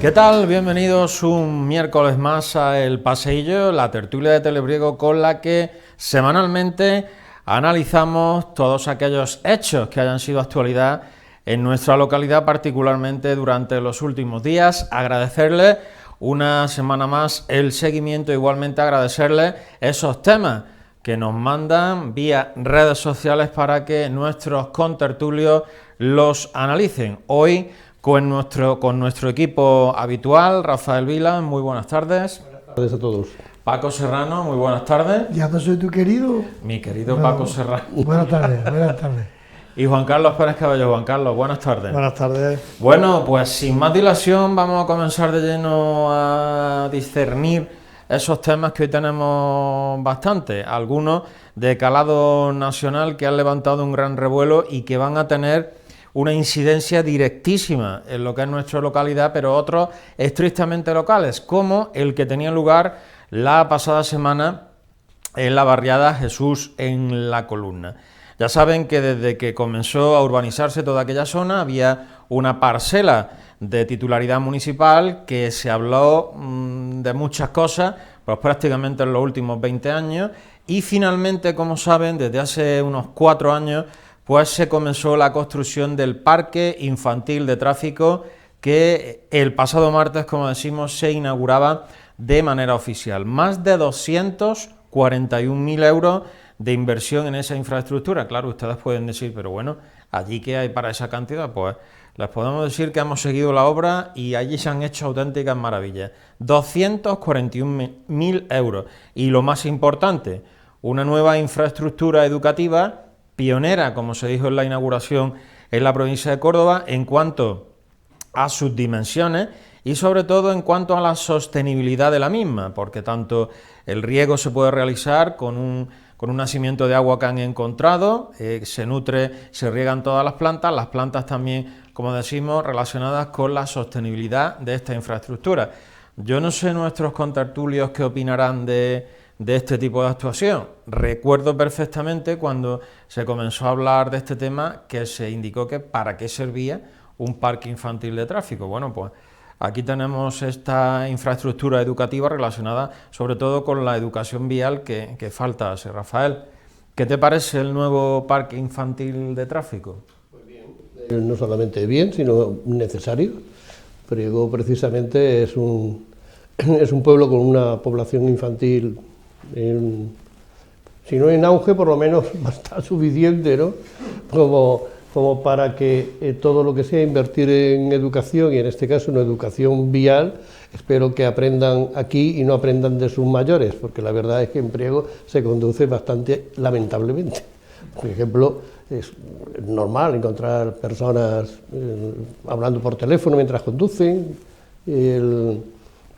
¿Qué tal? Bienvenidos un miércoles más a El Paseillo, la tertulia de Telebriego con la que semanalmente analizamos todos aquellos hechos que hayan sido actualidad en nuestra localidad, particularmente durante los últimos días. Agradecerles una semana más el seguimiento, igualmente agradecerles esos temas que nos mandan vía redes sociales para que nuestros contertulios los analicen. Hoy con nuestro equipo habitual, Rafael Vila, muy buenas tardes. Buenas tardes a todos. Paco Serrano, muy buenas tardes. Ya no soy tu querido. Mi querido Paco Serrano. Buenas tardes, buenas tardes. Y Juan Carlos Pérez Cabello. Juan Carlos, buenas tardes. Buenas tardes. Bueno, pues sin más dilación vamos a comenzar de lleno a discernir esos temas que hoy tenemos bastante, algunos de calado nacional que han levantado un gran revuelo y que van a tener una incidencia directísima en lo que es nuestra localidad, pero otros estrictamente locales, como el que tenía lugar la pasada semana en la barriada Jesús en La Columna. Ya saben que desde que comenzó a urbanizarse toda aquella zona había una parcela de titularidad municipal que se habló de muchas cosas, pues prácticamente en los últimos 20 años, y finalmente, como saben, desde hace unos 4 años, pues se comenzó la construcción del Parque Infantil de Tráfico que el pasado martes, como decimos, se inauguraba de manera oficial. Más de 241.000 euros de inversión en esa infraestructura. Claro, ustedes pueden decir, pero bueno, ¿allí qué hay para esa cantidad? Pues les podemos decir que hemos seguido la obra y allí se han hecho auténticas maravillas. 241.000 euros. Y lo más importante, una nueva infraestructura educativa pionera, como se dijo en la inauguración en la provincia de Córdoba, en cuanto a sus dimensiones y sobre todo en cuanto a la sostenibilidad de la misma, porque tanto el riego se puede realizar con un nacimiento de agua que han encontrado, se nutre, se riegan todas las plantas también, como decimos, relacionadas con la sostenibilidad de esta infraestructura. Yo no sé nuestros contertulios qué opinarán de este tipo de actuación. Recuerdo perfectamente cuando se comenzó a hablar de este tema que se indicó que para qué servía un parque infantil de tráfico. Bueno, pues aquí tenemos esta infraestructura educativa relacionada sobre todo con la educación vial que falta. Rafael, ¿qué te parece el nuevo parque infantil de tráfico? Pues bien, no solamente bien, sino necesario. Priego precisamente es un pueblo con una población infantil si no en auge, por lo menos bastante suficiente, ¿no? Como para que todo lo que sea invertir en educación, y en este caso en educación vial, espero que aprendan aquí y no aprendan de sus mayores, porque la verdad es que en Priego se conduce bastante lamentablemente. Por ejemplo, es normal encontrar personas hablando por teléfono mientras conducen, el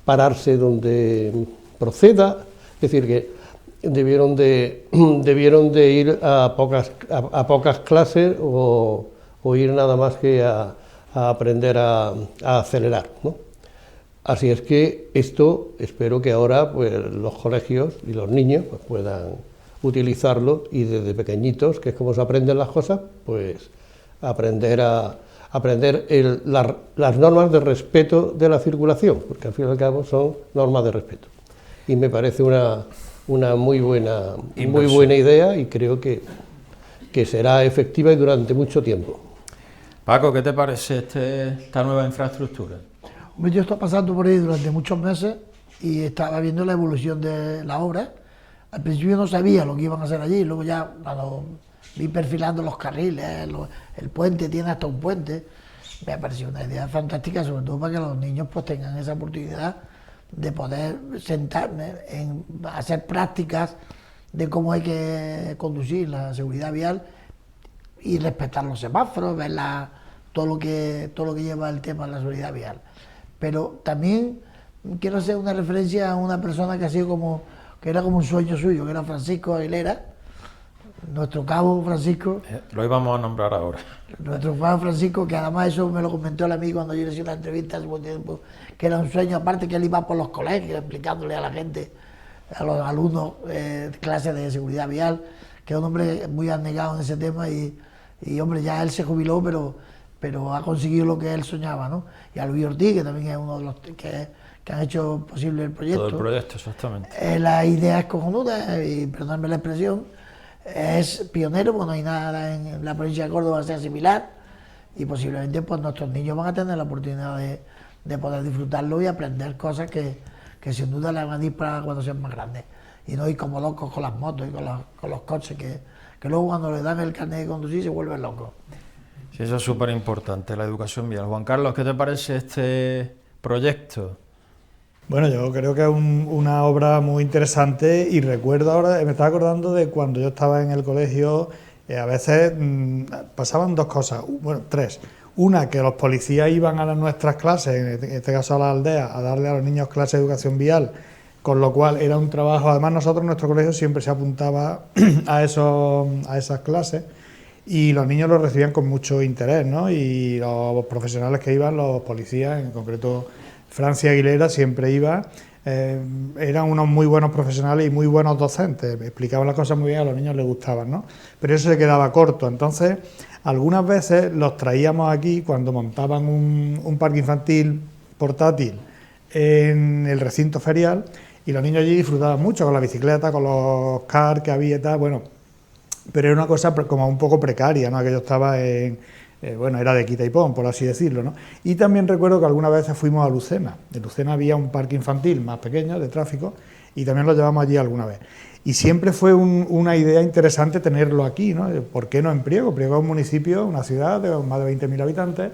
pararse donde proceda. Es decir, que debieron de ir a pocas clases o ir nada más que a aprender a acelerar, ¿no? Así es que esto espero que ahora pues, los colegios y los niños pues, puedan utilizarlo y desde pequeñitos, que es como se aprenden las cosas, pues aprender las normas de respeto de la circulación, porque al fin y al cabo son normas de respeto. Y me parece una muy buena idea y creo que será efectiva y durante mucho tiempo. Paco, ¿qué te parece esta nueva infraestructura? Yo estoy pasando por ahí durante muchos meses y estaba viendo la evolución de la obra. Al principio no sabía lo que iban a hacer allí, luego ya cuando vi perfilando los carriles, el puente, tiene hasta un puente, me pareció una idea fantástica, sobre todo para que los niños pues tengan esa oportunidad de poder sentarme a hacer prácticas de cómo hay que conducir la seguridad vial y respetar los semáforos, ver todo lo que lleva el tema de la seguridad vial. Pero también quiero hacer una referencia a una persona que ha sido que era como un sueño suyo, que era Francisco Aguilera, nuestro cabo Francisco. Lo íbamos a nombrar ahora. Nuestro cabo Francisco, que además eso me lo comentó el amigo cuando yo le hice una entrevista hace mucho tiempo, que era un sueño, aparte que él iba por los colegios explicándole a la gente, a los alumnos, clases de seguridad vial, que es un hombre muy abnegado en ese tema y hombre, ya él se jubiló, pero pero ha conseguido lo que él soñaba, ¿no? Y a Luis Ortiz, que también es uno de los que han hecho posible el proyecto. Todo el proyecto, exactamente. La idea es cojonuda, y perdóname la expresión, es pionero, porque no hay nada en la provincia de Córdoba que sea similar, y posiblemente pues nuestros niños van a tener la oportunidad de poder disfrutarlo y aprender cosas que sin duda les van a ir para cuando sean más grandes, y no ir como locos con las motos y con los coches, que luego cuando le dan el carnet de conducir se vuelven locos. Sí, eso es súper importante, la educación vial. Juan Carlos, ¿qué te parece este proyecto? Bueno, yo creo que es una obra muy interesante, y recuerdo ahora, me estaba acordando de cuando yo estaba en el colegio, a veces pasaban dos cosas, bueno, tres. Una, que los policías iban a nuestras clases, en este caso a la aldea, a darle a los niños clases de educación vial, con lo cual era un trabajo. Además, nosotros en nuestro colegio siempre se apuntaba a esas clases, y los niños lo recibían con mucho interés, ¿no? Y los profesionales que iban, los policías, en concreto Francia Aguilera, siempre iba, eran unos muy buenos profesionales y muy buenos docentes, explicaban las cosas muy bien, a los niños les gustaban, ¿no? Pero eso se quedaba corto. Entonces, algunas veces los traíamos aquí cuando montaban un parque infantil portátil en el recinto ferial, y los niños allí disfrutaban mucho con la bicicleta, con los cars que había y tal, bueno, pero era una cosa como un poco precaria, ¿no? Aquello estaba bueno, era de quita y pon, por así decirlo, ¿no? Y también recuerdo que algunas veces fuimos a Lucena. En Lucena había un parque infantil más pequeño, de tráfico, y también lo llevamos allí alguna vez. Y siempre fue una idea interesante tenerlo aquí, ¿no? ¿Por qué no en Priego? Priego es un municipio, una ciudad de más de 20.000 habitantes,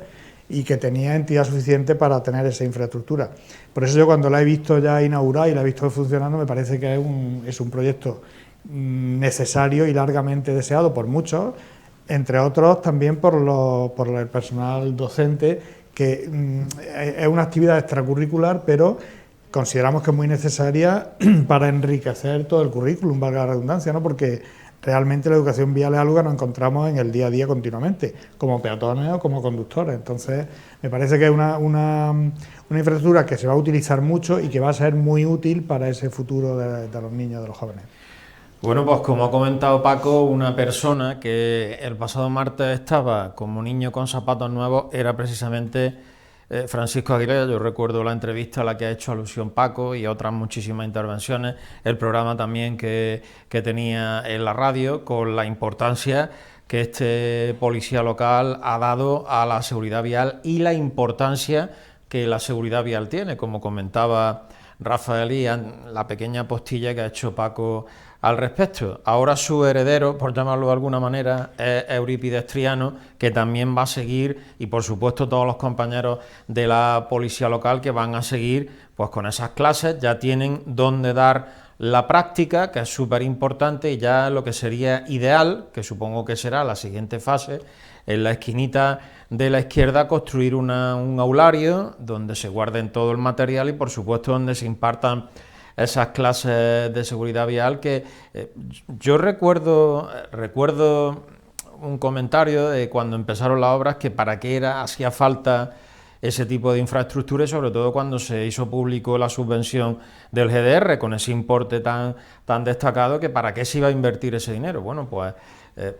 y que tenía entidad suficiente para tener esa infraestructura. Por eso yo, cuando la he visto ya inaugurada y la he visto funcionando, me parece que es un proyecto necesario y largamente deseado por muchos, entre otros también por el personal docente, que es una actividad extracurricular, pero consideramos que es muy necesaria para enriquecer todo el currículum, valga la redundancia, ¿no? Porque realmente la educación vial es algo que nos encontramos en el día a día continuamente, como peatones o como conductores. Entonces, me parece que es una infraestructura que se va a utilizar mucho y que va a ser muy útil para ese futuro de los niños, de los jóvenes. Bueno, pues como ha comentado Paco, una persona que el pasado martes estaba como niño con zapatos nuevos era precisamente Francisco Aguilera. Yo recuerdo la entrevista a la que ha hecho alusión Paco y otras muchísimas intervenciones, el programa también que tenía en la radio, con la importancia que este policía local ha dado a la seguridad vial y la importancia que la seguridad vial tiene, como comentaba Rafael, y la pequeña postilla que ha hecho Paco al respecto. Ahora su heredero, por llamarlo de alguna manera, es Eurípides Triano, que también va a seguir, y por supuesto todos los compañeros de la policía local que van a seguir pues con esas clases, ya tienen donde dar la práctica, que es súper importante, y ya lo que sería ideal, que supongo que será la siguiente fase, en la esquinita de la izquierda construir un aulario donde se guarden todo el material y por supuesto donde se impartan esas clases de seguridad vial que yo recuerdo un comentario de cuando empezaron las obras, que para qué hacía falta ese tipo de infraestructura, y sobre todo cuando se hizo público la subvención del GDR con ese importe tan destacado, que para qué se iba a invertir ese dinero. Bueno, pues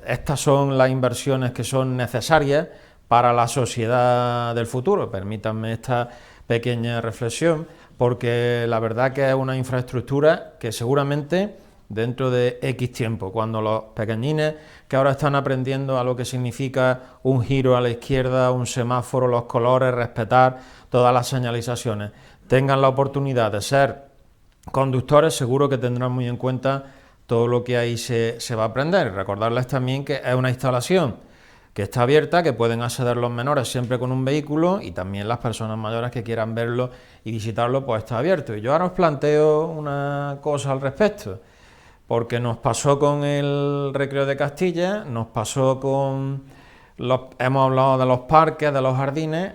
estas son las inversiones que son necesarias para la sociedad del futuro. Permítanme esta pequeña reflexión, porque la verdad que es una infraestructura que seguramente dentro de X tiempo, cuando los pequeñines que ahora están aprendiendo a lo que significa un giro a la izquierda, un semáforo, los colores, respetar todas las señalizaciones, tengan la oportunidad de ser conductores, seguro que tendrán muy en cuenta todo lo que ahí se va a aprender. Recordarles también que es una instalación que está abierta, que pueden acceder los menores siempre con un vehículo, y también las personas mayores que quieran verlo y visitarlo, pues está abierto. Y yo ahora os planteo una cosa al respecto, porque nos pasó con el Recreo de Castilla, nos pasó hemos hablado de los parques, de los jardines,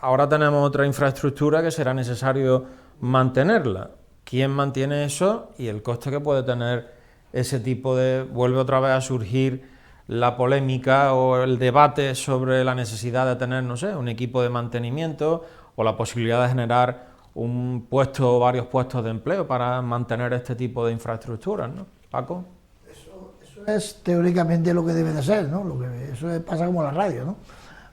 ahora tenemos otra infraestructura que será necesario mantenerla. ¿Quién mantiene eso? Y el coste que puede tener ese tipo vuelve otra vez a surgir la polémica o el debate sobre la necesidad de tener, no sé, un equipo de mantenimiento o la posibilidad de generar un puesto o varios puestos de empleo para mantener este tipo de infraestructuras, ¿no? Paco. Eso es teóricamente lo que debe de ser, ¿no? Pasa como la radio, ¿no?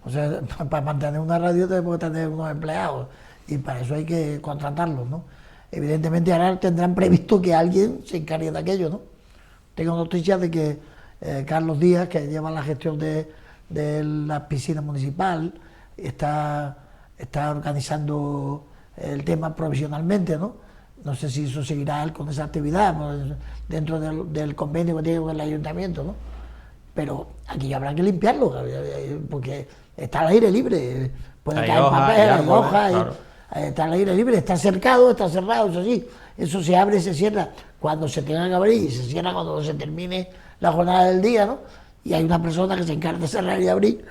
O sea, para mantener una radio tenemos que tener unos empleados y para eso hay que contratarlos, ¿no? Evidentemente ahora tendrán previsto que alguien se encargue de aquello, ¿no? Tengo noticias de que Carlos Díaz, que lleva la gestión de la piscina municipal, está organizando el tema provisionalmente, ¿no? No sé si eso seguirá él con esa actividad, pues, dentro del convenio que tiene con el ayuntamiento, ¿no? Pero aquí habrá que limpiarlo, porque está al aire libre, puede caer papel, hay hojas, claro. Está al aire libre, está cercado, está cerrado, eso sí, eso se abre y se cierra cuando se tenga que abrir y se cierra cuando se termine la jornada del día, ¿no? Y hay una persona que se encarga de cerrar y abrir,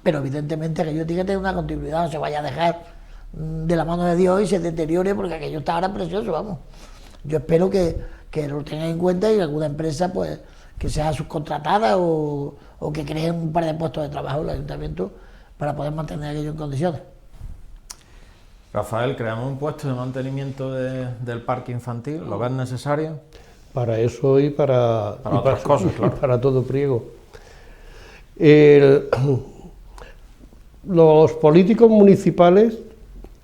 pero evidentemente aquello tiene que tener una continuidad, no se vaya a dejar de la mano de Dios y se deteriore, porque aquello está ahora precioso, vamos. Yo espero que lo tengan en cuenta y alguna empresa, pues, que sea subcontratada o que creen un par de puestos de trabajo en el ayuntamiento para poder mantener aquello en condiciones. Rafael, ¿creamos un puesto de mantenimiento del parque infantil? ¿Lo ves necesario? Para eso y para otras cosas, claro. Para todo pliego. Los políticos municipales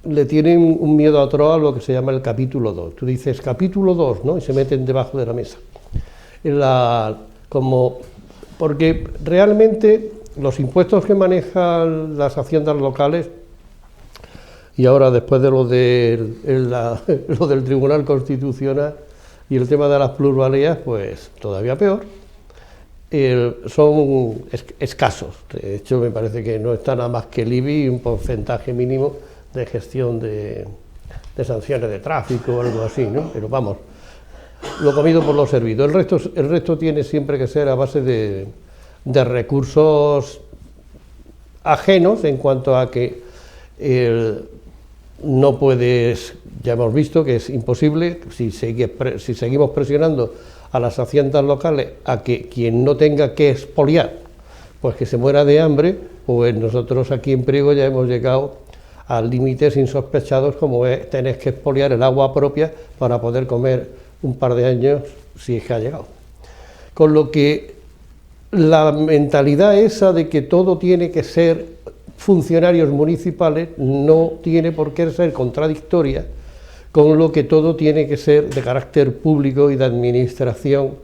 le tienen un miedo atroz a lo que se llama el capítulo 2. Tú dices capítulo 2, ¿no? Y se meten debajo de la mesa. Porque realmente los impuestos que manejan las haciendas locales, y ahora después de lo del Tribunal Constitucional y el tema de las plusvalías, pues todavía peor, son escasos. De hecho, me parece que no está nada más que el IBI y un porcentaje mínimo de gestión de sanciones de tráfico o algo así, ¿no? Pero vamos, lo comido por lo servido. El resto tiene siempre que ser a base de recursos ajenos, en cuanto a que no puedes, ya hemos visto que es imposible, si seguimos presionando a las haciendas locales a que quien no tenga que expoliar, pues que se muera de hambre, pues nosotros aquí en Priego ya hemos llegado a límites insospechados, como es tener que expoliar el agua propia para poder comer un par de años, si es que ha llegado. Con lo que la mentalidad esa de que todo tiene que ser funcionarios municipales no tiene por qué ser contradictoria con lo que todo tiene que ser de carácter público y de administración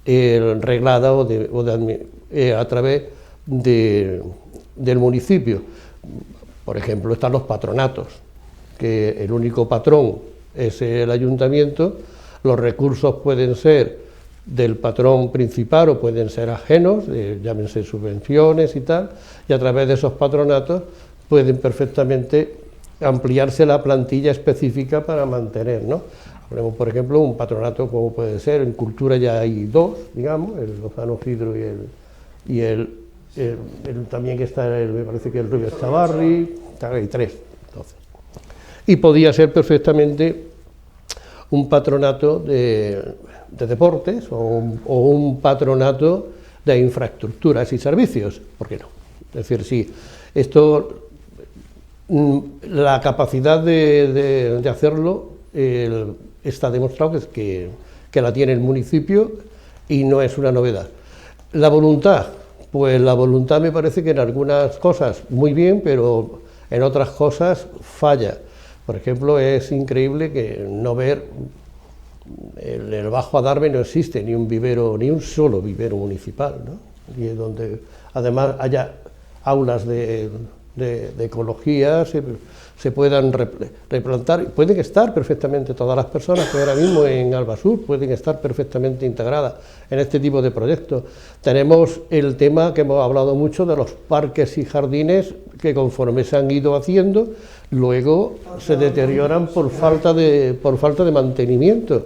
reglada a través del municipio. Por ejemplo, están los patronatos, que el único patrón es el ayuntamiento, los recursos pueden ser del patrón principal o pueden ser ajenos, llámense subvenciones y tal, y a través de esos patronatos pueden perfectamente ampliarse la plantilla específica para mantener, ¿no? Hablemos, por ejemplo, un patronato como puede ser, en cultura ya hay dos, digamos, el Lozano Hidro y el también que está, me parece que el Rubio Chavarri, hay tres, entonces. Y podía ser perfectamente un patronato de deportes o un patronato de infraestructuras y servicios, ¿por qué no? Es decir, sí, esto, la capacidad de hacerlo está demostrado que la tiene el municipio y no es una novedad. La voluntad, pues la voluntad me parece que en algunas cosas muy bien, pero en otras cosas falla. Por ejemplo, es increíble que no ver, en el Bajo Adarve no existe ni un solo vivero municipal, ¿no? Y donde además haya aulas de ecología, se puedan replantar, pueden estar perfectamente todas las personas que ahora mismo en Albasur pueden estar perfectamente integradas en este tipo de proyectos. Tenemos el tema que hemos hablado mucho de los parques y jardines que conforme se han ido haciendo, luego se deterioran por falta de mantenimiento.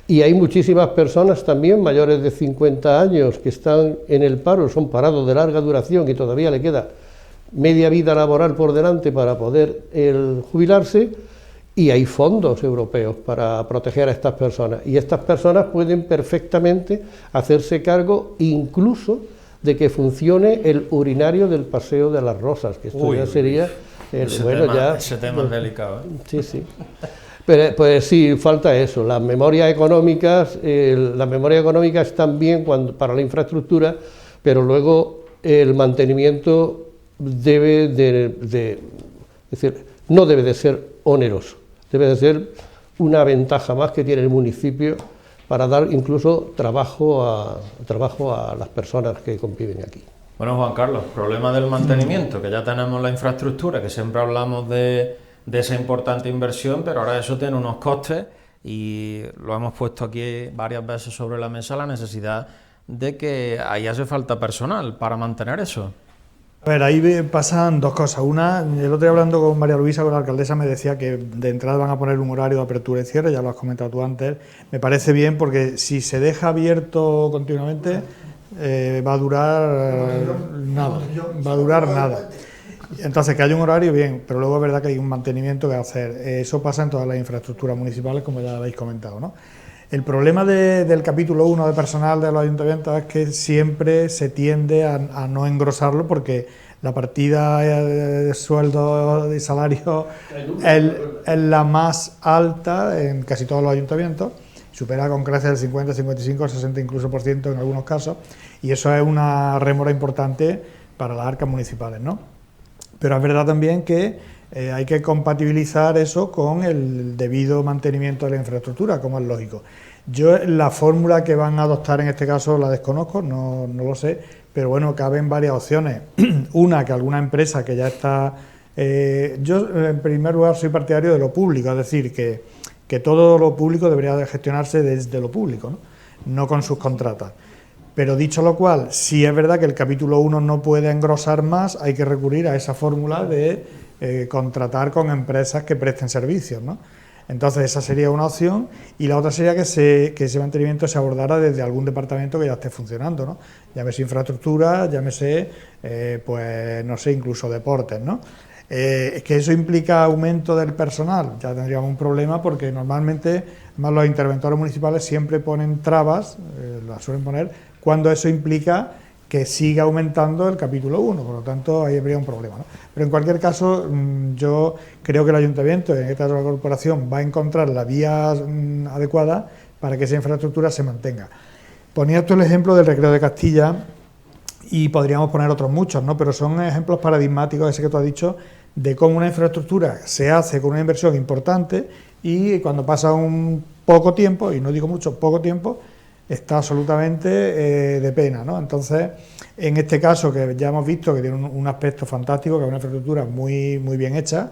Y hay muchísimas personas también mayores de 50 años que están en el paro, son parados de larga duración y todavía le queda media vida laboral por delante para poder jubilarse, y hay fondos europeos para proteger a estas personas, y estas personas pueden perfectamente hacerse cargo incluso de que funcione el urinario del Paseo de las Rosas, que esto ya sería ese tema es delicado, ¿eh? Sí, sí. Pero, pues sí, falta eso. Las memorias económicas están bien para la infraestructura, pero luego el mantenimiento debe es decir, no debe de ser oneroso, debe de ser una ventaja más que tiene el municipio para dar incluso trabajo a las personas que conviven aquí. Bueno, Juan Carlos, problema del mantenimiento, que ya tenemos la infraestructura, que siempre hablamos de esa importante inversión, pero ahora eso tiene unos costes y lo hemos puesto aquí varias veces sobre la mesa, la necesidad de que ahí hace falta personal para mantener eso. A ver, ahí pasan dos cosas. Una, el otro día hablando con María Luisa, con la alcaldesa, me decía que de entrada van a poner un horario de apertura y cierre, ya lo has comentado tú antes. Me parece bien porque si se deja abierto continuamente va a durar nada. Entonces, que haya un horario, bien, pero luego es verdad que hay un mantenimiento que hacer. Eso pasa en todas las infraestructuras municipales, como ya habéis comentado, ¿no? El problema del capítulo 1 de personal de los ayuntamientos es que siempre se tiende a no engrosarlo porque la partida de sueldo y salario es la más alta en casi todos los ayuntamientos, supera con creces el 50, 55, 60 incluso por ciento en algunos casos, y eso es una rémora importante para las arcas municipales, ¿no? Pero es verdad también que hay que compatibilizar eso con el debido mantenimiento de la infraestructura, como es lógico. Yo la fórmula que van a adoptar en este caso la desconozco, no lo sé, pero bueno, caben varias opciones. Una, que alguna empresa que ya está... yo en primer lugar soy partidario de lo público, es decir, que todo lo público debería de gestionarse desde lo público, no con sus contratas. Pero dicho lo cual, si es verdad que el capítulo 1 no puede engrosar más, hay que recurrir a esa fórmula de contratar con empresas que presten servicios, ¿no? Entonces esa sería una opción, y la otra sería que ese mantenimiento se abordara desde algún departamento que ya esté funcionando, ¿no? Llámese infraestructura, llámese, pues no sé, incluso deportes, ¿no? Es que eso implica aumento del personal, ya tendríamos un problema porque normalmente, además los interventores municipales siempre ponen trabas, las suelen poner, cuando eso implica que siga aumentando el capítulo 1, por lo tanto ahí habría un problema, ¿no? Pero en cualquier caso, yo creo que el ayuntamiento, en este caso la corporación, va a encontrar la vía adecuada para que esa infraestructura se mantenga. Ponía tú el ejemplo del Recreo de Castilla y podríamos poner otros muchos, ¿no? Pero son ejemplos paradigmáticos, ese que tú has dicho, de cómo una infraestructura se hace con una inversión importante y cuando pasa un poco tiempo, y no digo mucho, poco tiempo, está absolutamente de pena, ¿no? Entonces, en este caso, que ya hemos visto que tiene un aspecto fantástico, que es una infraestructura muy, muy bien hecha,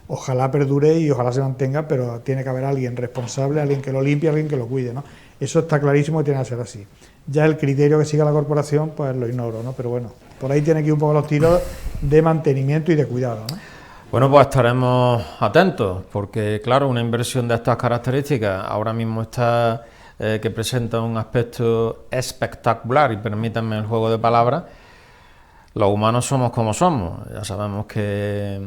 ojalá perdure y ojalá se mantenga, pero tiene que haber alguien responsable, alguien que lo limpie, alguien que lo cuide, ¿no? Eso está clarísimo que tiene que ser así. Ya el criterio que siga la corporación, pues lo ignoro, ¿no? Pero bueno, por ahí tiene que ir un poco los tiros de mantenimiento y de cuidado, ¿no? Bueno, pues estaremos atentos, porque claro, una inversión de estas características ahora mismo está... que presenta un aspecto espectacular, y permítanme el juego de palabras. Los humanos somos como somos, ya sabemos que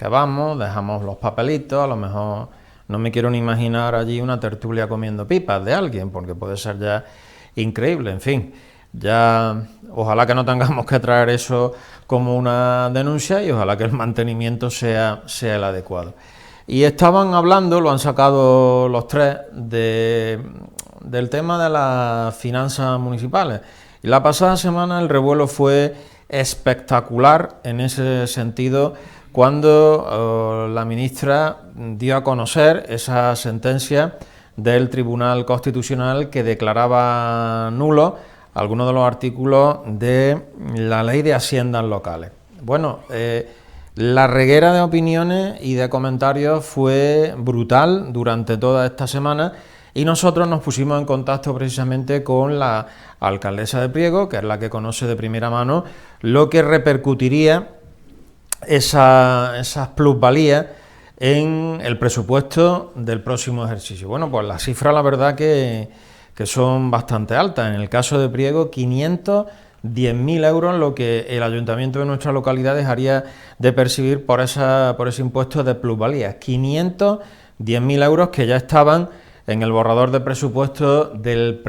vamos, dejamos los papelitos, a lo mejor no me quiero ni imaginar allí una tertulia comiendo pipas de alguien, porque puede ser ya increíble, en fin, ya ojalá que no tengamos que traer eso como una denuncia y ojalá que el mantenimiento sea el adecuado. Y estaban hablando, lo han sacado los tres, del tema de las finanzas municipales. Y la pasada semana el revuelo fue espectacular en ese sentido cuando la ministra dio a conocer esa sentencia del Tribunal Constitucional que declaraba nulo algunos de los artículos de la Ley de Haciendas Locales. Bueno, la reguera de opiniones y de comentarios fue brutal durante toda esta semana y nosotros nos pusimos en contacto precisamente con la alcaldesa de Priego, que es la que conoce de primera mano lo que repercutiría esas plusvalías en el presupuesto del próximo ejercicio. Bueno, pues las cifras la verdad que son bastante altas. En el caso de Priego, 510.000 euros lo que el ayuntamiento de nuestra localidad dejaría de percibir por ese impuesto de plusvalías. 510.000 euros que ya estaban en el borrador de presupuesto del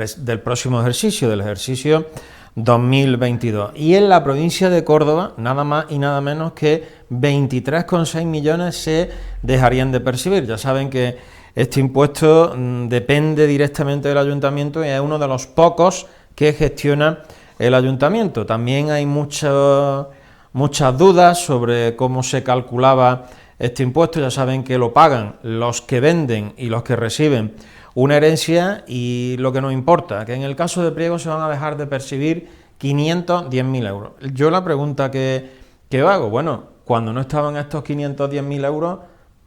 próximo ejercicio, del ejercicio 2022. Y en la provincia de Córdoba, nada más y nada menos que 23,6 millones se dejarían de percibir. Ya saben que este impuesto depende directamente del ayuntamiento y es uno de los pocos que gestiona el ayuntamiento. También hay muchos muchas dudas sobre cómo se calculaba este impuesto. Ya saben que lo pagan los que venden y los que reciben una herencia, y lo que nos importa, que en el caso de Priego se van a dejar de percibir 510.000 euros. Yo la pregunta que hago, bueno, cuando no estaban estos 510.000 euros,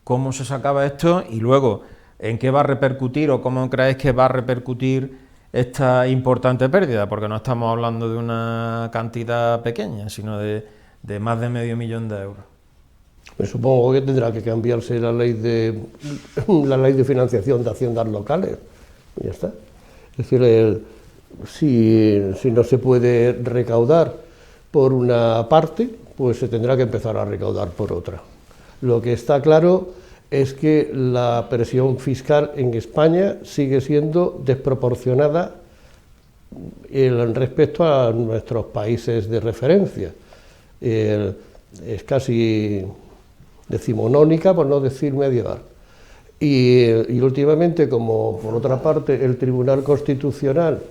¿cómo se sacaba esto? Y luego, ¿en qué va a repercutir o cómo creéis que va a repercutir esta importante pérdida? Porque no estamos hablando de una cantidad pequeña, sino de más de medio millón de euros. Pues supongo que tendrá que cambiarse la ley de financiación de haciendas locales, y ya está. Es decir, si no se puede recaudar por una parte, pues se tendrá que empezar a recaudar por otra. Lo que está claro es que la presión fiscal en España sigue siendo desproporcionada respecto a nuestros países de referencia. Es casi decimonónica, por no decir medieval. Y últimamente, como por otra parte el Tribunal Constitucional,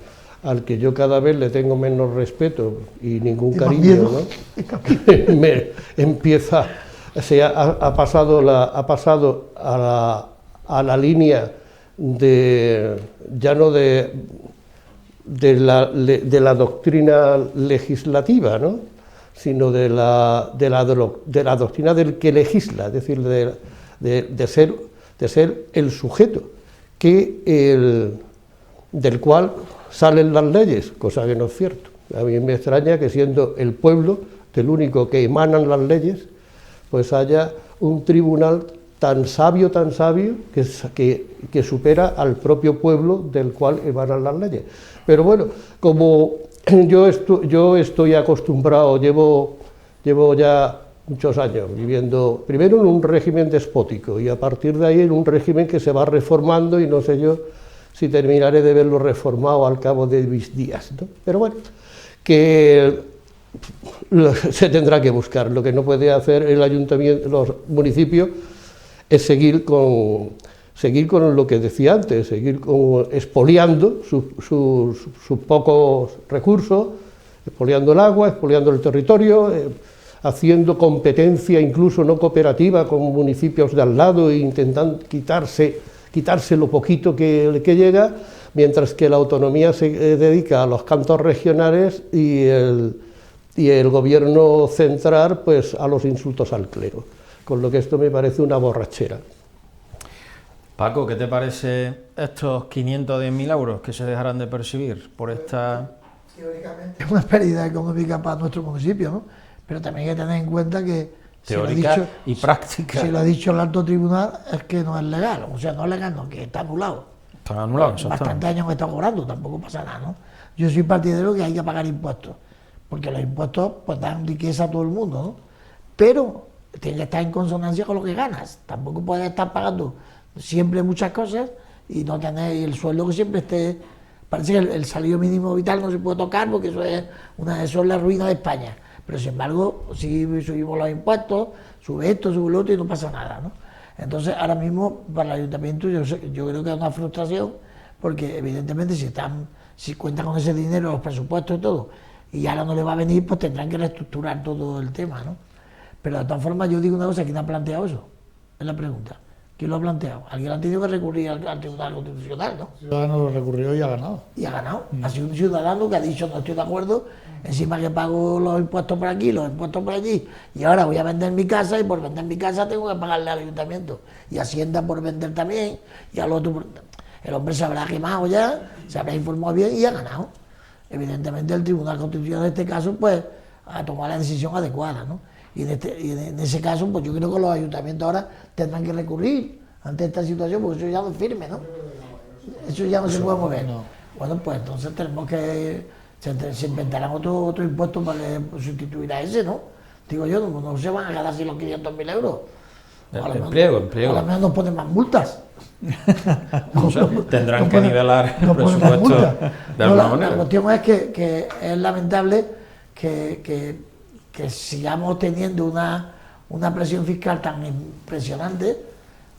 al que yo cada vez le tengo menos respeto y ningún cariño, ¿no? Ha pasado a la línea ya no de la doctrina legislativa, ¿no?, sino de la doctrina del que legisla, es decir, de ser el sujeto del cual salen las leyes, cosa que no es cierto. A mí me extraña que, siendo el pueblo del único que emanan las leyes, pues haya un tribunal tan sabio, que supera al propio pueblo del cual emanan las leyes. Pero bueno, como yo estoy acostumbrado, llevo ya muchos años viviendo primero en un régimen despótico y a partir de ahí en un régimen que se va reformando, y no sé yo si terminaré de verlo reformado al cabo de mis días, ¿no? Pero bueno, que se tendrá que buscar. Lo que no puede hacer el ayuntamiento, los municipios, es seguir con lo que decía antes, seguir expoliando sus pocos recursos, expoliando el agua, expoliando el territorio, haciendo competencia incluso no cooperativa con municipios de al lado e intentando quitarse lo poquito que llega, mientras que la autonomía se dedica a los cantos regionales y el gobierno central pues a los insultos al clero, con lo que esto me parece una borrachera. Paco, ¿qué te parece estos 510.000 euros que se dejarán de percibir por esta...? Teóricamente es una pérdida económica para nuestro municipio, ¿no? Pero también hay que tener en cuenta que teórica y práctica. Si lo ha dicho el alto tribunal, es que no es legal. O sea, no es legal, no, que está anulado. Está anulado, exactamente. Bastantes años me está cobrando, tampoco pasa nada, ¿no? Yo soy partidario que hay que pagar impuestos, porque los impuestos pues dan riqueza a todo el mundo, ¿no? Pero tiene que estar en consonancia con lo que ganas. Tampoco puedes estar pagando siempre muchas cosas y no tener el sueldo que siempre esté. Parece que el salario mínimo vital no se puede tocar porque eso es la ruina de España. Pero sin embargo, si subimos los impuestos, sube esto, sube lo otro y no pasa nada, ¿no? Entonces, ahora mismo, para el ayuntamiento, yo creo que es una frustración, porque evidentemente si cuentan con ese dinero, los presupuestos y todo, y ahora no le va a venir, pues tendrán que reestructurar todo el tema, ¿no? Pero de todas formas, yo digo una cosa: ¿quién ha planteado eso? Es la pregunta. ¿Quién lo ha planteado? Alguien ha tenido que recurrir al Tribunal Constitucional, ¿no? El ciudadano lo recurrió y ha ganado. Y ha ganado. Ha sido un ciudadano que ha dicho: no estoy de acuerdo, encima que pago los impuestos por aquí, los impuestos por allí, y ahora voy a vender mi casa, y por vender mi casa tengo que pagarle al ayuntamiento. Y Hacienda por vender también, y al otro. El hombre se habrá quemado ya, se habrá informado bien y ha ganado. Evidentemente el Tribunal Constitucional en este caso pues ha tomado la decisión adecuada, ¿no? Y en ese caso pues yo creo que los ayuntamientos ahora tendrán que recurrir ante esta situación, porque eso ya no es firme, ¿no? Eso ya no se puede mover. No. Bueno, pues entonces tenemos que... Se inventarán otro impuesto para sustituir a ese, ¿no? Digo yo, no se van a ganar así los 500.000 euros. En pliego. A lo menos nos ponen más multas. O sea, tendrán que nivelar el presupuesto de alguna manera. La cuestión es que es lamentable que sigamos teniendo una presión fiscal tan impresionante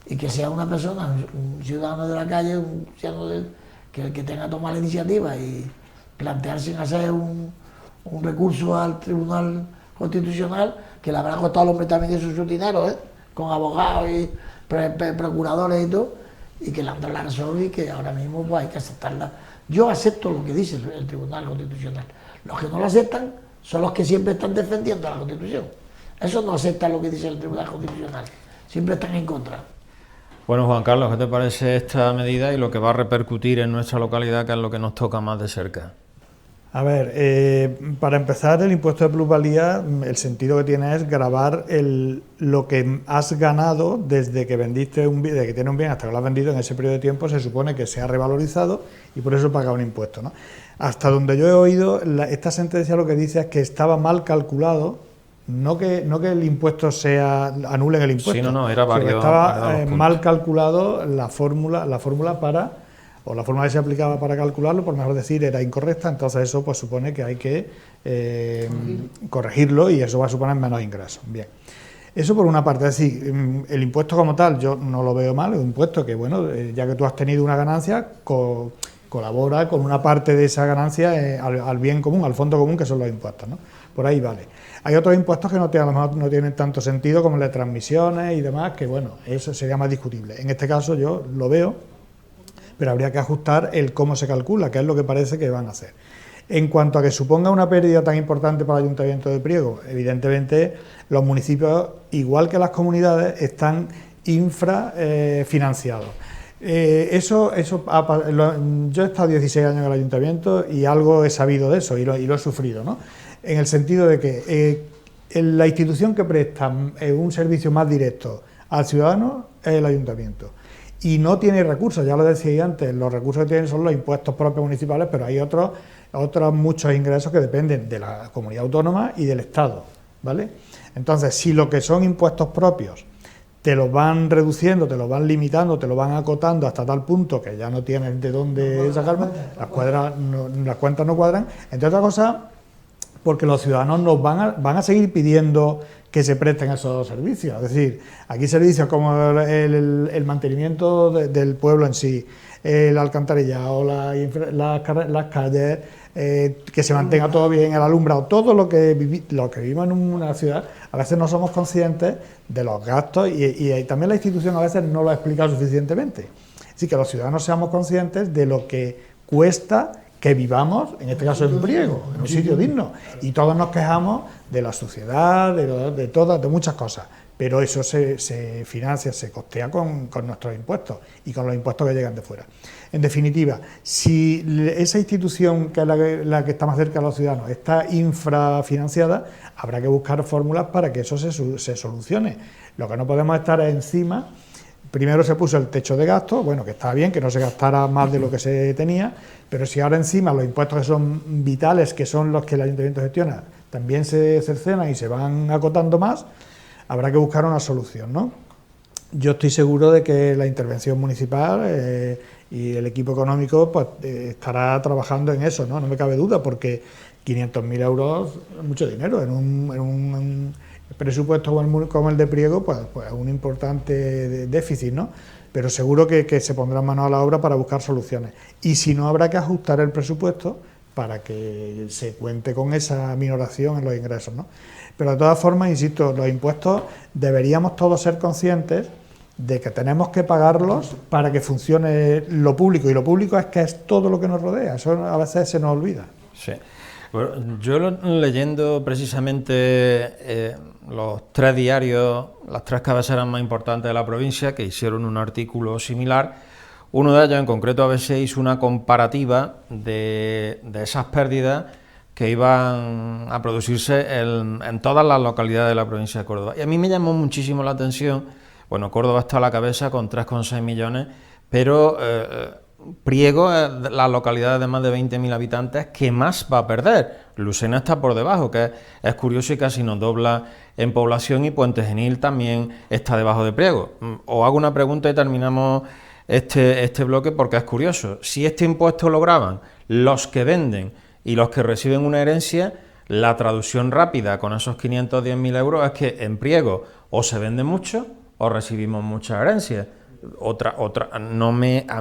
y que sea una persona, un ciudadano de la calle, un ciudadano que tenga que tomar la iniciativa y plantearse en hacer un recurso al Tribunal Constitucional, que le habrá costado al hombre también eso su dinero, con abogados y procuradores y todo, y que le han dado la razón y que ahora mismo pues, hay que aceptarla. Yo acepto lo que dice el Tribunal Constitucional. Los que no lo aceptan son los que siempre están defendiendo la Constitución. Esos no aceptan lo que dice el Tribunal Constitucional, siempre están en contra. Bueno, Juan Carlos, ¿qué te parece esta medida y lo que va a repercutir en nuestra localidad, que es lo que nos toca más de cerca? A ver, para empezar, el impuesto de plusvalía, el sentido que tiene es gravar lo que has ganado desde que vendiste un bien, desde que tienes un bien hasta que lo has vendido. En ese periodo de tiempo se supone que se ha revalorizado y por eso paga un impuesto, ¿no? Hasta donde yo he oído, esta sentencia lo que dice es que estaba mal calculado, no que el impuesto anulen el impuesto, sí, no, era varios, estaba mal calculado la fórmula para... o la forma que se aplicaba para calcularlo, por mejor decir, era incorrecta, entonces eso pues supone que hay que corregirlo y eso va a suponer menos ingresos. Bien, eso por una parte, es decir, el impuesto como tal yo no lo veo mal, es un impuesto que, bueno, ya que tú has tenido una ganancia, colabora con una parte de esa ganancia al bien común, al fondo común, que son los impuestos, ¿no? Por ahí vale. Hay otros impuestos que a lo mejor no tienen tanto sentido, como el de transmisiones y demás, que bueno, eso sería más discutible. En este caso yo lo veo, pero habría que ajustar el cómo se calcula, que es lo que parece que van a hacer. En cuanto a que suponga una pérdida tan importante para el Ayuntamiento de Priego, evidentemente los municipios, igual que las comunidades, están infrafinanciados. Yo he estado 16 años en el Ayuntamiento y algo he sabido de eso y lo he sufrido, ¿no? En el sentido de que la institución que presta un servicio más directo al ciudadano es el Ayuntamiento. Y no tiene recursos, ya lo decía antes, los recursos que tienen son los impuestos propios municipales, pero hay otros muchos ingresos que dependen de la comunidad autónoma y del Estado, ¿vale? Entonces, si lo que son impuestos propios te los van reduciendo, te los van limitando, te los van acotando hasta tal punto que ya no tienes de dónde sacarme, las cuentas no cuadran, entre otras cosas, porque los ciudadanos nos van a seguir pidiendo que se presten esos servicios. Es decir, aquí servicios como el mantenimiento del pueblo en sí, el alcantarillado, las calles, que se mantenga todo bien, el alumbrado, todo lo que vivimos en una ciudad, a veces no somos conscientes de los gastos y también la institución a veces no lo ha explicado suficientemente. Así que los ciudadanos seamos conscientes de lo que cuesta que vivamos, en este caso en Priego, en un sitio digno, y todos nos quejamos de la suciedad, de muchas cosas, pero eso se financia, se costea con nuestros impuestos y con los impuestos que llegan de fuera. En definitiva, si esa institución, que es la que está más cerca de los ciudadanos, está infrafinanciada, habrá que buscar fórmulas para que eso se solucione. Lo que no podemos estar es encima. Primero se puso el techo de gasto, bueno, que está bien, que no se gastara más de lo que se tenía, pero si ahora encima los impuestos que son vitales, que son los que el Ayuntamiento gestiona, también se cercenan y se van acotando más, habrá que buscar una solución, ¿no? Yo estoy seguro de que la intervención municipal y el equipo económico pues estará trabajando en eso, ¿no? No me cabe duda, porque 500.000 euros es mucho dinero en un presupuesto como el de Priego, pues un importante déficit, ¿no? Pero seguro que se pondrán manos a la obra para buscar soluciones. Y si no, habrá que ajustar el presupuesto para que se cuente con esa minoración en los ingresos, ¿no? Pero de todas formas, insisto, los impuestos deberíamos todos ser conscientes de que tenemos que pagarlos para que funcione lo público, y lo público es que es todo lo que nos rodea, eso a veces se nos olvida. Sí. Bueno, yo leyendo precisamente los 3 diarios, las 3 cabeceras más importantes de la provincia, que hicieron un artículo similar, uno de ellos en concreto ABC hizo una comparativa de esas pérdidas que iban a producirse en todas las localidades de la provincia de Córdoba. Y a mí me llamó muchísimo la atención, bueno, Córdoba está a la cabeza con 3,6 millones, pero Priego es la localidad de más de 20.000 habitantes que más va a perder. Lucena está por debajo, que es curioso y casi nos dobla en población, y Puente Genil también está debajo de Priego. Os hago una pregunta y terminamos este bloque, porque es curioso. Si este impuesto lo graban los que venden y los que reciben una herencia, la traducción rápida con esos 510.000 euros es que en Priego o se vende mucho o recibimos muchas herencias. A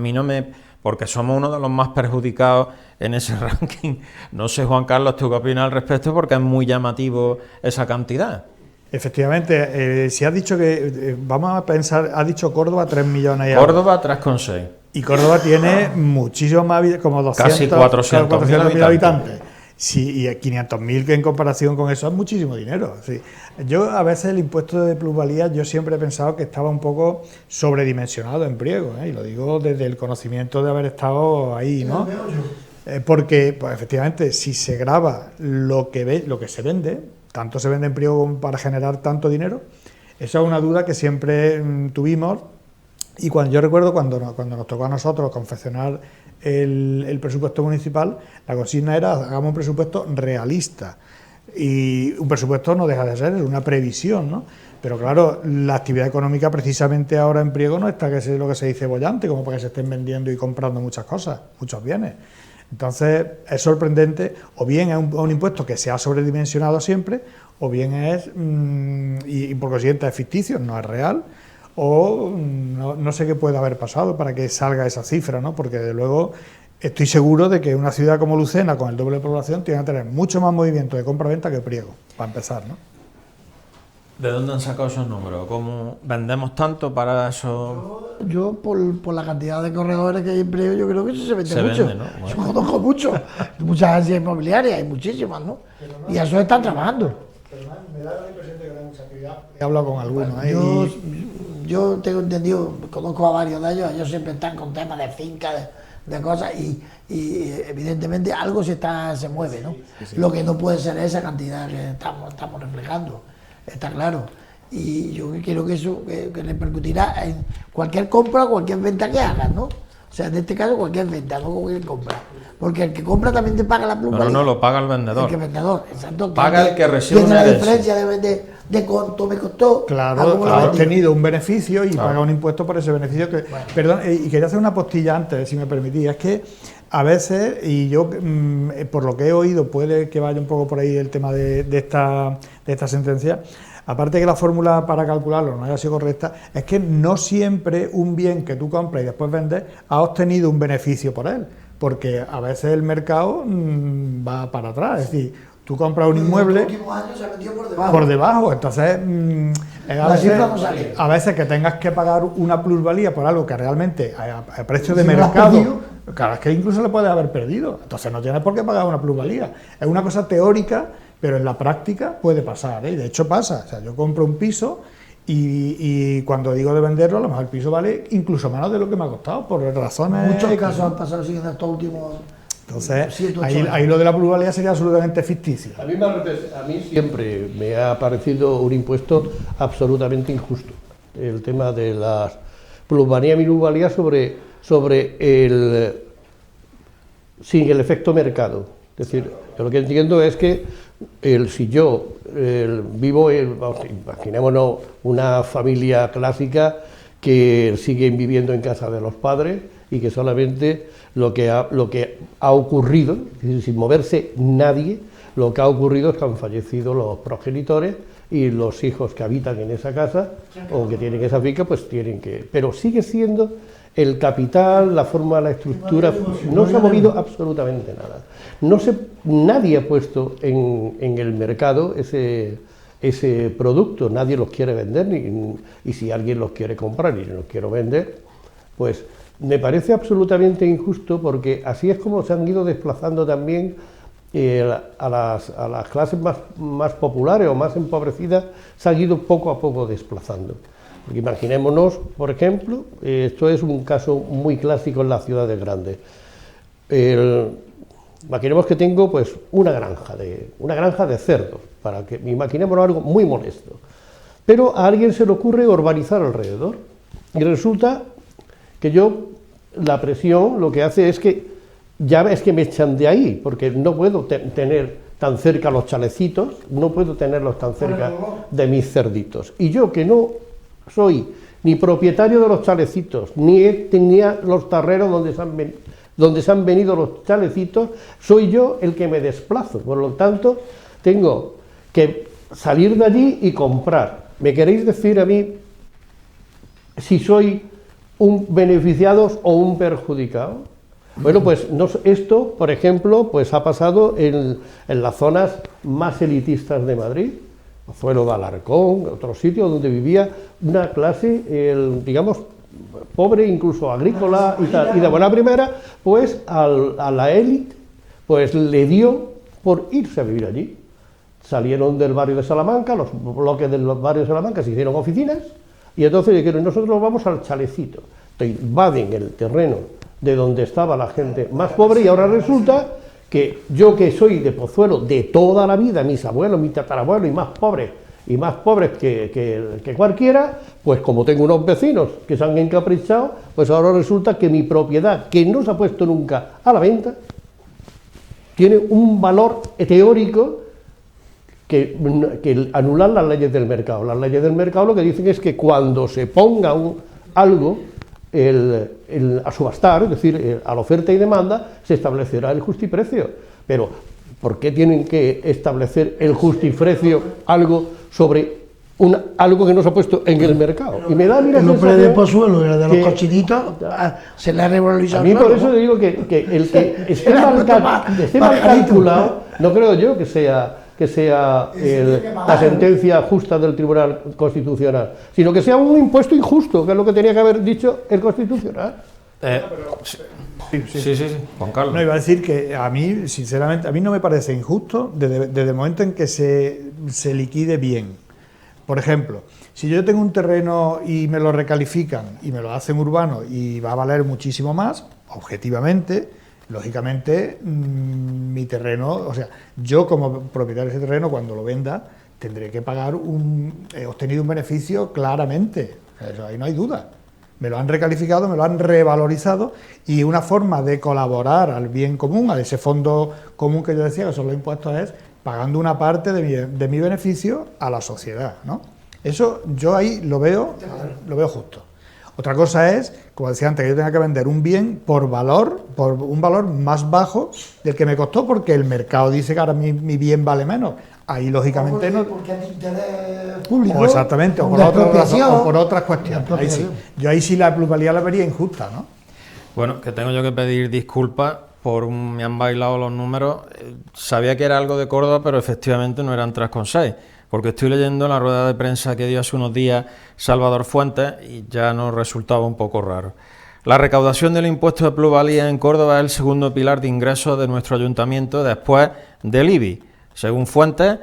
mí no me porque somos uno de los más perjudicados en ese ranking. No sé, Juan Carlos, ¿tú qué opinas al respecto? Porque es muy llamativo esa cantidad. Efectivamente, si has dicho que, vamos a pensar, has dicho Córdoba 3 millones y Córdoba 3,6. Y Córdoba tiene muchísimo más, como 200, casi 400.000 habitantes. Sí, y 500.000 que en comparación con eso es muchísimo dinero. Sí. Yo a veces el impuesto de plusvalía yo siempre he pensado que estaba un poco sobredimensionado en Priego, y lo digo desde el conocimiento de haber estado ahí, ¿no? Porque pues, efectivamente si se grava lo que se vende, tanto se vende en Priego como para generar tanto dinero, esa es una duda que siempre tuvimos. Y yo recuerdo cuando nos tocó a nosotros confeccionar el presupuesto municipal, la consigna era: hagamos un presupuesto realista. Y un presupuesto no deja de ser una previsión, ¿no? Pero claro, la actividad económica precisamente ahora en Priego no está que es lo que se dice bollante, como para que se estén vendiendo y comprando muchas cosas, muchos bienes. Entonces es sorprendente, o bien es un impuesto que se ha sobredimensionado siempre, o bien es, y por consiguiente es ficticio, no es real, o no sé qué puede haber pasado para que salga esa cifra, ¿no? Porque desde luego estoy seguro de que una ciudad como Lucena, con el doble de población, tiene que tener mucho más movimiento de compra-venta que Priego, para empezar, ¿no? ¿De dónde han sacado esos números? ¿Cómo vendemos tanto para eso? Yo por la cantidad de corredores que hay en Priego, yo creo que eso se vende Se mucho. vende, ¿no? Bueno. Yo conozco muchos, muchas agencias inmobiliarias, hay muchísimas, ¿no? Y a eso están trabajando. Pero me da la impresión de que no hay mucha actividad. He hablado con algunos. Yo tengo entendido, conozco a varios de ellos siempre están con temas de fincas, de cosas, y evidentemente algo se mueve, ¿no? Sí. Lo que no puede ser esa cantidad que estamos reflejando, está claro. Y yo creo que eso que repercutirá en cualquier compra o cualquier venta que hagas, ¿no? O sea, en este caso cualquier venta, no cualquier compra. Porque el que compra también te paga la plusvalía. No, lo paga el vendedor. El vendedor, exacto. Paga el que recibe una diferencia de cuánto me costó. Claro, has tenido un beneficio y paga un impuesto por ese beneficio. Bueno. Perdón, y quería hacer una postilla antes, si me permitís. Es que a veces, y yo por lo que he oído, puede que vaya un poco por ahí el tema de esta sentencia. Aparte de que la fórmula para calcularlo no haya sido correcta, es que no siempre un bien que tú compras y después vendes ha obtenido un beneficio por él, porque a veces el mercado va para atrás, es decir, tú compras un inmueble en los últimos años se ha vendido por debajo, entonces a veces que tengas que pagar una plusvalía por algo que realmente a precio de mercado, claro, es que incluso le puedes haber perdido, entonces no tienes por qué pagar una plusvalía, es una cosa teórica, pero en la práctica puede pasar, ¿eh? De hecho pasa, o sea, yo compro un piso y cuando digo de venderlo, a lo mejor el piso vale incluso menos de lo que me ha costado, por razones... Muchos casos han pasado así en estos últimos... Entonces, ahí lo de la plusvalía sería absolutamente ficticio. A mí siempre me ha parecido un impuesto absolutamente injusto, el tema de las plusvalía y minusvalía sobre sin el efecto mercado. Es decir, yo lo que entiendo es que si yo vivo, imaginémonos una familia clásica que siguen viviendo en casa de los padres y que solamente lo que ha ocurrido, es decir, sin moverse nadie, lo que ha ocurrido es que han fallecido los progenitores y los hijos que habitan en esa casa o que tienen esa finca, pues tienen que... Pero sigue siendo el capital, la forma, la estructura, no se ha movido absolutamente nada. Nadie ha puesto en el mercado ese producto, nadie los quiere vender, y si alguien los quiere comprar y los quiere vender, pues me parece absolutamente injusto, porque así es como se han ido desplazando también a las clases más populares o más empobrecidas, se han ido poco a poco desplazando. Porque imaginémonos, por ejemplo, esto es un caso muy clásico en las ciudades grandes. Imaginemos que tengo pues una granja de cerdos, para que imaginémonos algo muy molesto. Pero a alguien se le ocurre urbanizar alrededor y resulta que la presión lo que hace es que ya ves que me echan de ahí, porque no puedo tener tan cerca los chalecitos, no puedo tenerlos tan cerca de mis cerditos. Y yo, que no soy ni propietario de los chalecitos, ni tenía los tarreros donde se han venido los chalecitos, soy yo el que me desplazo. Por lo tanto, tengo que salir de allí y comprar. ¿Me queréis decir a mí si soy un beneficiado o un perjudicado? Bueno, pues esto, por ejemplo, pues ha pasado en las zonas más elitistas de Madrid, Pozuelo de Alarcón, otros sitios donde vivía una clase, digamos, pobre, incluso agrícola y tal, y de buena primera, pues a la élite, pues le dio por irse a vivir allí. Salieron del barrio de Salamanca, los bloques del barrio de Salamanca se hicieron oficinas, y entonces dijeron, nosotros vamos al chalecito. Entonces, invaden el terreno de donde estaba la gente más pobre, y ahora resulta que yo, que soy de Pozuelo de toda la vida, mis abuelos, mis tatarabuelos, y más pobres que cualquiera, pues como tengo unos vecinos que se han encaprichado, pues ahora resulta que mi propiedad, que no se ha puesto nunca a la venta, tiene un valor teórico que anular las leyes del mercado. Las leyes del mercado lo que dicen es que cuando se ponga algo a subastar, es decir, a la oferta y demanda, se establecerá el justiprecio. Pero, ¿por qué tienen que establecer el justiprecio algo sobre algo que no se ha puesto en el mercado? Y me da, mira, el hombre de Pozuelo, de los cochinitos, se le ha revalorizado. A mí por eso digo que el que esté mal calculado, no creo yo que sea la sentencia justa del Tribunal Constitucional, sino que sea un impuesto injusto, que es lo que tenía que haber dicho el Constitucional. Sí, Juan Carlos. No, iba a decir que a mí, sinceramente, a mí no me parece injusto desde el momento en que se liquide bien. Por ejemplo, si yo tengo un terreno y me lo recalifican y me lo hacen urbano y va a valer muchísimo más, objetivamente, lógicamente, mi terreno, o sea, yo como propietario de ese terreno, cuando lo venda, tendré que pagar he obtenido un beneficio claramente, eso, ahí no hay duda. Me lo han recalificado, me lo han revalorizado, y una forma de colaborar al bien común, a ese fondo común que yo decía, que son los impuestos, es pagando una parte de mi beneficio a la sociedad, ¿no? Eso yo ahí lo veo justo. Otra cosa es, como decía antes, que yo tenga que vender un bien por un valor más bajo del que me costó, porque el mercado dice que ahora mi bien vale menos. Ahí, lógicamente, no. Porque es interés público. O exactamente, o por otras razones, o por otras cuestiones. Ahí sí. Yo ahí sí la plusvalía la vería injusta, ¿no? Bueno, que tengo yo que pedir disculpas me han bailado los números. Sabía que era algo de Córdoba, pero efectivamente no eran 3,6. Porque estoy leyendo la rueda de prensa que dio hace unos días Salvador Fuentes y ya nos resultaba un poco raro. La recaudación del impuesto de plusvalía en Córdoba es el segundo pilar de ingresos de nuestro ayuntamiento después del IBI. Según Fuentes,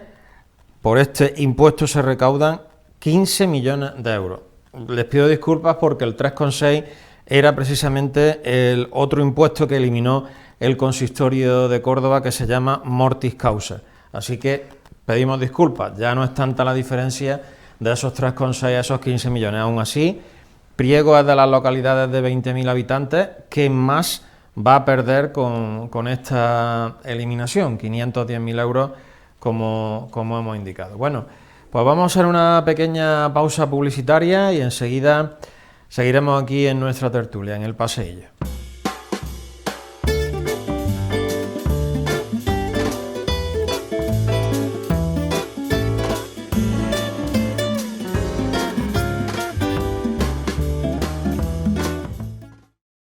por este impuesto se recaudan 15 millones de euros. Les pido disculpas porque el 3,6 era precisamente el otro impuesto que eliminó el consistorio de Córdoba, que se llama Mortis Causa. Así que pedimos disculpas, ya no es tanta la diferencia de esos 3,6 a esos 15 millones. Aún así, Priego es de las localidades de 20.000 habitantes que más va a perder con esta eliminación, 510.000 euros como hemos indicado. Bueno, pues vamos a hacer una pequeña pausa publicitaria y enseguida seguiremos aquí en nuestra tertulia, en el paseillo.